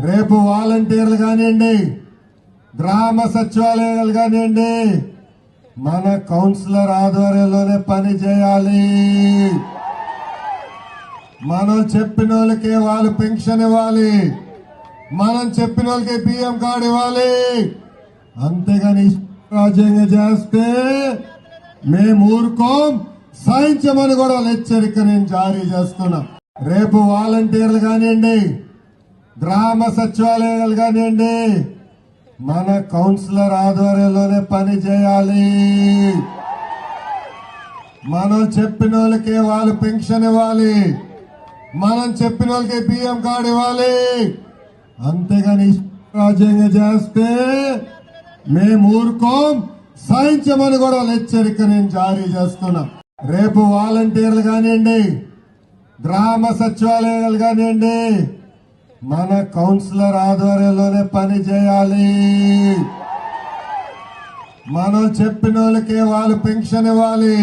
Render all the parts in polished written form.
రేపు వాలంటీర్లు కానివ్వండి, గ్రామ సచివాలయాలు కానివ్వండి, మన కౌన్సిలర్ ఆధ్వర్యంలోనే పని చేయాలి. మనం చెప్పిన వాళ్ళకి వాళ్ళు పెన్షన్ ఇవ్వాలి, మనం చెప్పిన వాళ్ళకి బియ్యం కార్డు ఇవ్వాలి. అంతేగాని రాజ్యాంగం చేస్తే మేము ఊరుకోం, సాయించమని కూడా హెచ్చరిక నేను జారీ చేస్తున్నాం. రేపు వాలంటీర్లు కానివ్వండి, గ్రామ సచివాలయాలు కానివ్వండి, మన కౌన్సిలర్ ఆధ్వర్యంలోనే పని చేయాలి. మనం చెప్పిన వాళ్ళకి వాళ్ళు పెన్షన్ ఇవ్వాలి, మనం చెప్పిన వాళ్ళకి బియ్యం కార్డు ఇవ్వాలి. అంతేగాని రాజ్యాంగం చేస్తే మేము ఊరుకోం, సాయించమని కూడా హెచ్చరిక నేను జారీ చేస్తున్నాం. రేపు వాలంటీర్లు కానివ్వండి, గ్రామ సచివాలయాలు కానివ్వండి, మన కౌన్సిలర్ ఆధ్వర్యంలోనే పని చేయాలి. మనం చెప్పిన వాళ్ళకి వాళ్ళు పెన్షన్ ఇవ్వాలి,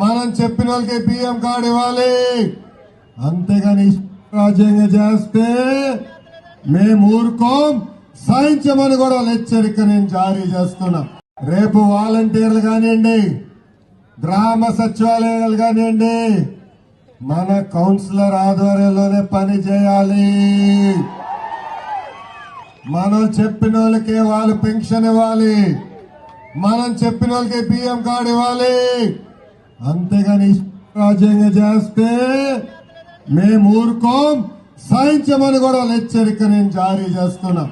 మనం చెప్పిన వాళ్ళకి బియ్యం కార్డు ఇవ్వాలి. అంతేగాని రాజ్యాంగం చేస్తే మేము ఊరుకోం, సాయించమని కూడా హెచ్చరిక నేను జారీ చేస్తున్నాం. రేపు వాలంటీర్లు కానివ్వండి, గ్రామ సచివాలయాలు కానివ్వండి, మన కౌన్సిలర్ ఆధ్వర్యంలోనే పని చేయాలి. మనం చెప్పిన వాళ్ళకి వాళ్ళు పెన్షన్ ఇవ్వాలి, మనం చెప్పిన వాళ్ళకి బియ్యం కార్డు ఇవ్వాలి. అంతేగాని రాజ్యాంగం చేస్తే మేము ఊరుకోం, సాయించమని కూడా హెచ్చరిక నేను జారీ చేస్తున్నాం.